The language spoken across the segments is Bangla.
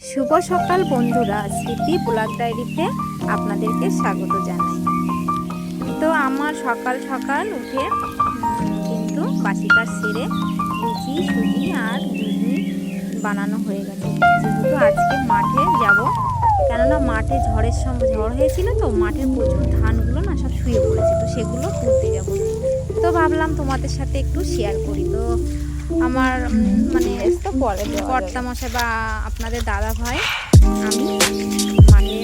শুভ সকাল বন্ধুরা, স্মৃতি ব্লগ ডায়েরিতে আপনাদেরকে স্বাগত জানাই। তো আমার সকাল সকাল উঠে কিন্তু বাসি কাজ সেরে লুচি সুজি আর ঘুগনি বানানো হয়ে গেছে। যেহেতু আজকে মাঠে যাব, কেননা মাঠে ঝড় হয়েছিল, তো মাঠের প্রচুর ধানগুলো না সব শুয়ে পড়েছে, তো সেগুলো তুলতে যাব। তো ভাবলাম তোমাদের সাথে একটু শেয়ার করি। তো আমার মানে কর্তামশাই বা আপনাদের দাদা ভাই আমি মাঠে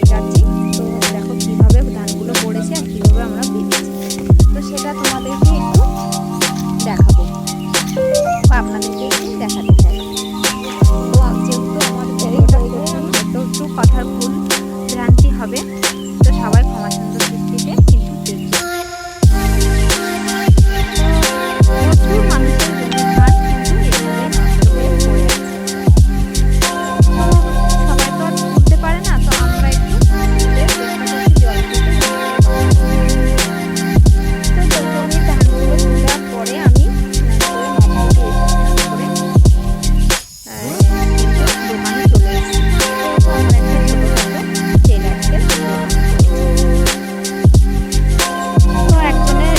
যাচ্ছি। তো দেখো কীভাবে ধানগুলো পড়েছে আর কীভাবে আমরা বেঁধেছি, তো সেটা তোমাদেরকে একটু দেখাবো বা আপনাদেরকে একটু দেখাতে চাই। তো যেহেতু আমাদের তো একটু কথার ভুল ভ্রান্তি হবে, তো সবাই ক্ষমা সুন্দর দৃষ্টিতে কিন্তু দেখবে। প্রচুর মানুষের ধান কিন্তু এভাবে নষ্ট হয়ে পড়ে আছে। সবাই তো আর তুলতে পারে না, তো আমরা একটু তুলে চেষ্টা করছি জল দিতে। তো যখন আমি ধানগুলো তোলার পরে আমি দোকানে চলে এসেছি। তো আমরা একটা ছোটোখাটো টেলার্সের দোকান করেছি। তো একজনের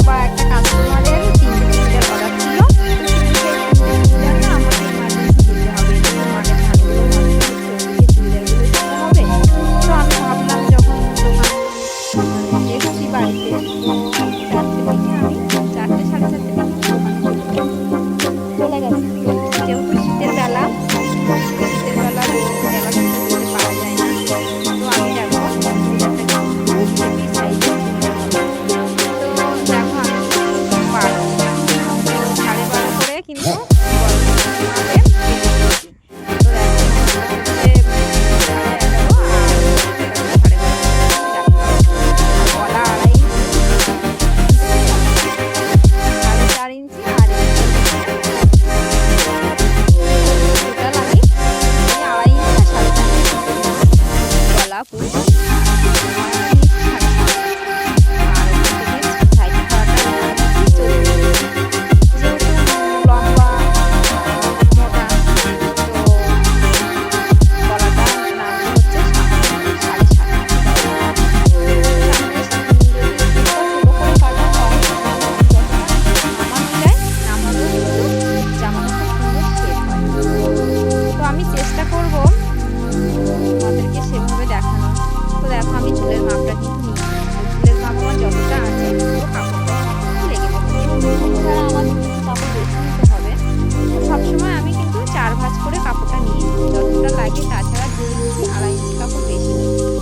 বা একটা কাস্টমারের 3টে চুড়িদার অর্ডার ছিল। আমাকে ইমার্জেন্সি দিতে হবে, মাঠে ধানগুলো নষ্ট হচ্ছে, ওদিকে চুড়িদারগুলো দিতে হবে। তো আমি ভাবলাম যখন দোকান এসেছি বাড়িতে, চারটে দিকে আমি 4টে সাড়ে 4টে দিকে দোকান চলে গেছি। তো যেহেতু শীতের বেলা জায়গা সুন্দর করে পাওয়া যায় না, তো আমি দেখো চুড়িদারটাকে সাইজে তো দেখো আমি 12 করে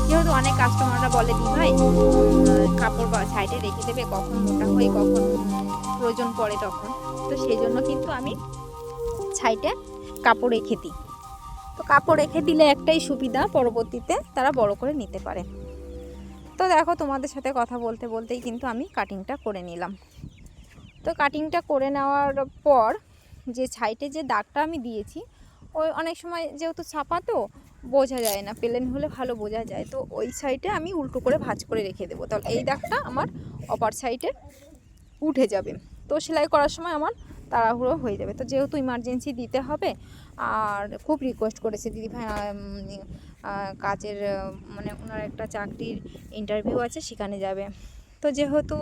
কিন্তু অনেক কাস্টমাররা বলে দি ভাই কাপড় বা সাইডে রেখে দেবে, কখন মোটা হয়ে কখন প্রয়োজন পড়ে তখন। তো সেই জন্য কিন্তু আমি সাইডে কাপড় রেখে দিই। তো কাপড় রেখে দিলে একটাই সুবিধা, পরবর্তীতে তারা বড় করে নিতে পারে। তো দেখো তোমাদের সাথে কথা বলতে বলতেই কিন্তু আমি কাটিংটা করে নিলাম। তো কাটিংটা করে নেওয়ার পর যে সাইডে যে দাগটা আমি দিয়েছি, ওই অনেক সময় যেহেতু ছাপা তো বোঝা যায় না, প্লেন হলে ভালো বোঝা যায়। তো ওই সাইডে আমি উল্টো করে ভাঁজ করে রেখে দেবো, তাহলে এই দাগটা আমার অপর সাইডে উঠে যাবে। তো সেলাই করার সময় আমার তাড়াহুড়ো হয়ে যাবে। তো যেহেতু ইমার্জেন্সি দিতে হবে, আর খুব রিকোয়েস্ট করেছে দিদি ভাই, কাজের মানে ওনার একটা চাকরির ইন্টারভিউ আছে, সেখানে যাবে। তো যেহেতু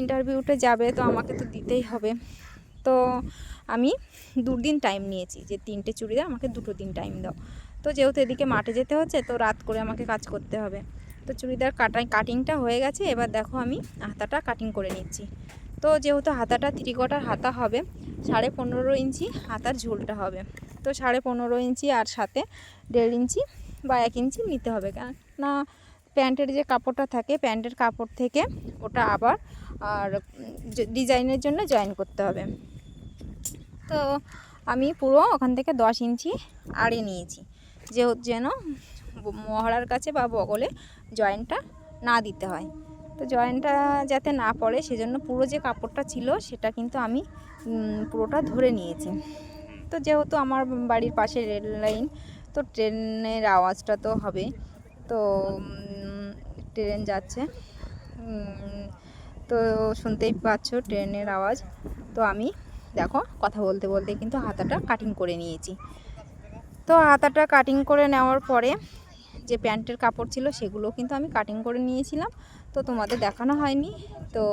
ইন্টারভিউতে যাবে, তো আমাকে তো দিতেই হবে। তো আমি 2 দিন টাইম নিয়েছি, যে 3টে চুড়িদার আমাকে 2 দিন টাইম দাও। তো যেহেতু এদিকে মাঠে যেতে হচ্ছে, তো রাত করে আমাকে কাজ করতে হবে। তো চুড়িদার কাটিংটা হয়ে গেছে, এবার দেখো আমি হাতাটা কাটিং করে নিচ্ছি। তো যেহেতু হাতাটা 3/4 হাতা হবে, 15.5 ইঞ্চি হাতার ঝুলটা হবে। তো 15.5 ইঞ্চি আর সাথে 1.5 ইঞ্চি বা 1 ইঞ্চি নিতে হবে, কেননা প্যান্টের যে কাপড়টা থাকে, প্যান্টের কাপড় থেকে ওটা আবার আর ডিজাইনের জন্য জয়েন করতে হবে। তো আমি পুরো ওখান থেকে 10 ইঞ্চি আড়ে নিয়েছি, যেন মহড়ার কাছে বা বগলে জয়েন্টটা না দিতে হয়। তো জয়েন্টটা যাতে না পড়ে, সেজন্য পুরো যে কাপড়টা ছিল সেটা কিন্তু আমি পুরোটা ধরে নিয়েছি। তো যেহেতু আমার বাড়ির পাশে রেল লাইন, তো ট্রেনের আওয়াজটা তো হবে, তো ট্রেন যাচ্ছে, তো শুনতেই পাচ্ছ ট্রেনের আওয়াজ। তো আমি দেখো কথা বলতে বলতে কিন্তু হাতাটা কাটিং করে নিয়েছি। তো হাতাটা কাটিং করে নেওয়ার পরে যে প্যান্টের কাপড় ছিল সেগুলো কিন্তু আমি কাটিং করে নিয়েছিলাম, তো তোমাদের দেখানো হয়নি। তো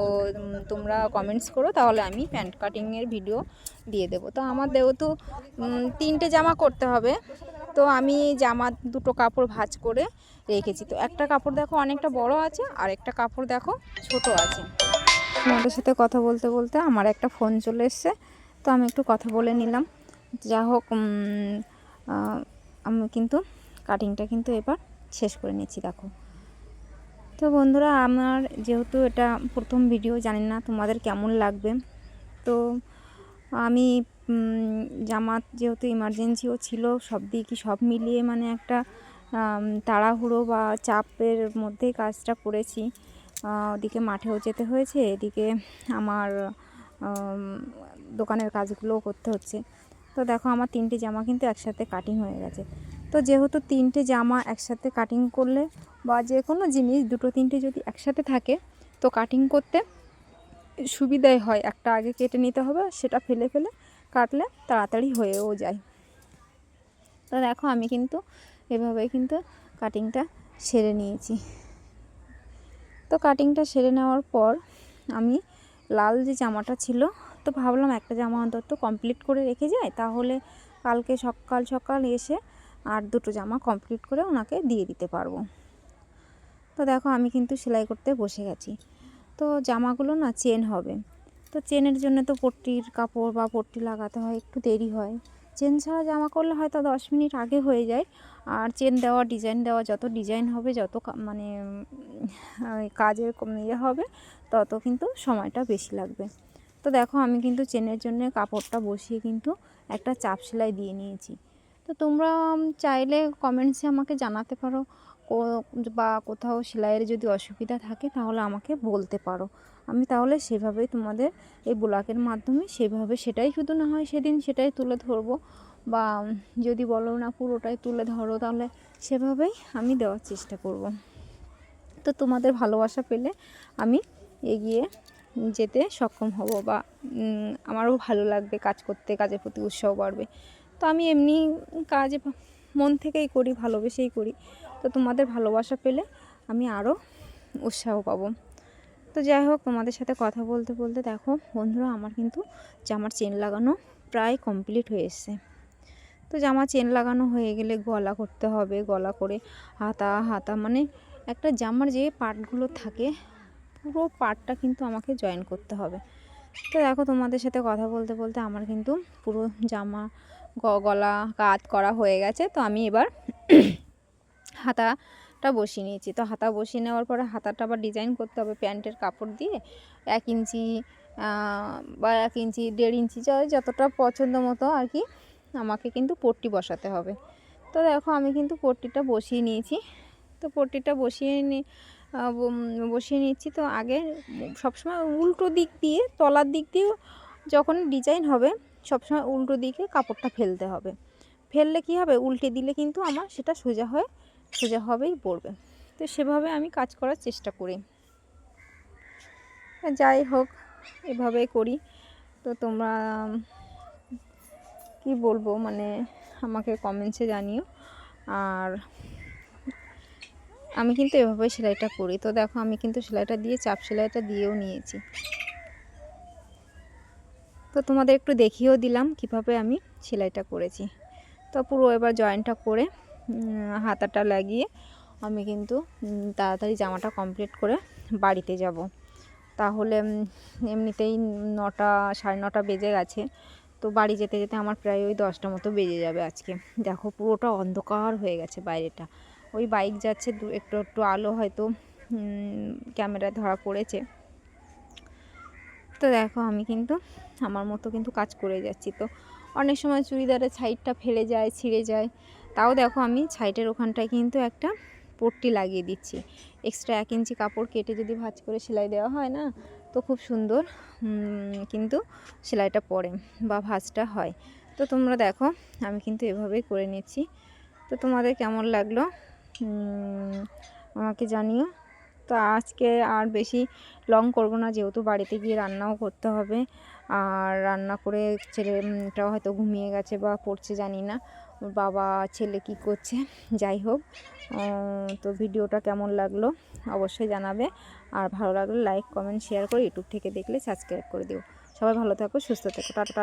তোমরা কমেন্টস করো, তাহলে আমি প্যান্ট কাটিংয়ের ভিডিও দিয়ে দেবো। তো আমার যেহেতু 3টে জামা করতে হবে, তো আমি জামা দুটো কাপড় ভাঁজ করে রেখেছি। তো একটা কাপড় দেখো অনেকটা বড় আছে, আর একটা কাপড় দেখো ছোট আছে। তোমাদের সাথে কথা বলতে বলতে আমার একটা ফোন চলে এসছে, তো আমি একটু কথা বলে নিলাম। যা হোক, আমি কিন্তু কাটিংটা কিন্তু এবার শেষ করে নিচ্ছি। দেখো তো বন্ধুরা, আমার যেহেতু এটা প্রথম ভিডিও, জানি না তোমাদের কেমন লাগবে। তো আমি জামা যেহেতু ইমার্জেন্সিও ছিল, সব মিলিয়ে মানে একটা তাড়াহুড়ো বা চাপের মধ্যেই কাজটা করেছি। ওদিকে মাঠেও যেতে হয়েছে, এদিকে আমার দোকানের কাজগুলোও করতে হচ্ছে। তো দেখো আমার 3টে জামা কিন্তু একসাথে কাটিং হয়ে গেছে। তো যেহেতু 3টে জামা একসাথে কাটিং করলে বা যে কোনো জিনিস 2-3টে যদি একসাথে থাকে, তো কাটিং করতে সুবিধাই হয়। একটা আগে কেটে নিতে হবে, সেটা ফেলে কাটলে তাড়াতাড়ি হয়েও যায়। তো দেখো আমি কিন্তু এভাবেই কিন্তু কাটিংটা সেরে নিয়েছি। তো কাটিংটা সেরে নেওয়ার পর আমি লাল যে জামাটা ছিল, তো ভাবলাম একটা জামা অন্তত কমপ্লিট করে রেখে যাই, তাহলে কালকে সকাল সকাল এসে আর 2টো জামা কমপ্লিট করে ওনাকে দিয়ে দিতে পারবো। তো দেখো আমি কিন্তু সেলাই করতে বসে গেছি। তো জামাগুলো না চেন হবে, তো চেনের জন্য তো পট্টির কাপড় বা পট্টি লাগাতে হয়, একটু দেরি হয়। চেন ছাড়া জামা করলে হয়তো 10 মিনিট আগে হয়ে যায়, আর চেন দেওয়া, ডিজাইন দেওয়া, যত ডিজাইন হবে, যত মানে কাজের হবে, তত কিন্তু সময়টা বেশি লাগবে। তো দেখো আমি কিন্তু চেনের জন্য কাপড়টা বসিয়ে কিন্তু একটা চাপ সেলাই দিয়ে নিয়েছি। তো তোমরা চাইলে কমেন্টসে আমাকে জানাতে পারো, বা কোথাও সেলাইয়ের যদি অসুবিধা থাকে তাহলে আমাকে বলতে পারো। আমি তাহলে সেভাবেই তোমাদের এই ব্লগের মাধ্যমে সেটাই শুধু না হয় সেদিন সেটাই তুলে ধরবো, বা যদি বলো না পুরোটাই তুলে ধরো, তাহলে সেভাবেই আমি দেওয়ার চেষ্টা করব। তো তোমাদের ভালোবাসা পেলে আমি এগিয়ে যেতে সক্ষম হব, বা আমারও ভালো লাগবে কাজ করতে, কাজের প্রতি উৎসাহ বাড়বে। তো আমি এমনি কাজ মন থেকেই করি, ভালোবেসেই করি। তো তোমাদের ভালোবাসা পেলে আমি আরও উৎসাহ পাবো। তো যাই হোক, তোমাদের সাথে কথা বলতে বলতে দেখো বন্ধুরা, আমার কিন্তু জামার চেন লাগানো প্রায় কমপ্লিট হয়ে এসছে। তো জামা চেন লাগানো হয়ে গেলে গলা করতে হবে, গলা করে হাতা মানে একটা জামার যে পার্টগুলো থাকে পুরো পার্টটা কিন্তু আমাকে জয়েন করতে হবে। তো দেখো তোমাদের সাথে কথা বলতে বলতে আমার কিন্তু পুরো জামা গলা কাত করা হয়ে গেছে। তো আমি এবার হাতাটা বসিয়ে নিয়েছি। তো হাতা বসিয়ে নেওয়ার পরে হাতাটা আবার ডিজাইন করতে হবে প্যান্টের কাপড় দিয়ে 1 ইঞ্চি বা 1 ইঞ্চি 1.5 ইঞ্চি যতটা পছন্দ মতো আর কি আমাকে কিন্তু পট্টি বসাতে হবে। তো দেখো আমি কিন্তু পট্টিটা বসিয়ে নিয়েছি। তো পট্টিটা বসিয়ে নিচ্ছি। তো আগে সবসময় উল্টো দিক দিয়ে, তলার দিক দিয়ে যখন ডিজাইন হবে সবসময় উল্টো দিকে কাপড়টা ফেলতে হবে। ফেললে কি হবে, উল্টে দিলে কিন্তু আমার সেটা সোজাভাবেই পড়বে। তো সেভাবে আমি কাজ করার চেষ্টা করি। যাই হোক, এভাবেই করি। তো তোমরা কি বলবো, মানে আমাকে কমেন্টসে জানিও। আর আমি কিন্তু এভাবেই সেলাইটা করি। তো দেখো আমি কিন্তু সেলাইটা দিয়ে চাপ সেলাইটা দিয়েও নিয়েছি। তো তোমাদের একটু দেখিয়েও দিলাম কিভাবে আমি সেলাইটা করেছি। তো পুরো এবার জয়েন্টটা করে হাতাটা লাগিয়ে আমি কিন্তু তাড়াতাড়ি জামাটা কমপ্লিট করে বাড়িতে যাব। তাহলে এমনিতেই 9টা 9:30 বেজে গেছে। তো বাড়ি যেতে যেতে আমার প্রায় ওই 10টা মতো বেজে যাবে আজকে। দেখো পুরোটা অন্ধকার হয়ে গেছে বাইরেটা। ওই বাইক যাচ্ছে, একটু আলো হয়তো ক্যামেরায় ধরা পড়েছে। তো দেখো আমি কিন্তু আমার মতো কিন্তু কাজ করে যাচ্ছি। তো অনেক সময় চুড়িদারের সাইডটা ফেলে যায়, ছিঁড়ে যায়, তাও দেখো আমি সাইডের ওখানটায় কিন্তু একটা পট্টি লাগিয়ে দিচ্ছি। এক্সট্রা 1 ইঞ্চি কাপড় কেটে যদি ভাঁজ করে সেলাই দেওয়া হয় না, তো খুব সুন্দর কিন্তু সেলাইটা পড়ে বা ভাঁজটা হয়। তো তোমরা দেখো আমি কিন্তু এভাবেই করে নিচ্ছি। তো তোমাদের কেমন লাগলো আমাকে জানিও। তো আজকে আর বেশি লং করব না, যেহেতু বাড়িতে গিয়ে রান্নাও করতে হবে। আর রান্না করে ছেলেটাও হয়তো ঘুমিয়ে গেছে বা পড়ছে জানি না, ওর বাবা ছেলে কি করছে। যাই হোক, তো ভিডিওটা কেমন লাগলো অবশ্যই জানাবে, আর ভালো লাগলে লাইক কমেন্ট শেয়ার করে ইউটিউব থেকে দেখলে সাবস্ক্রাইব করে দিও। সবাই ভালো থাকো, সুস্থ থেকো, টাটা।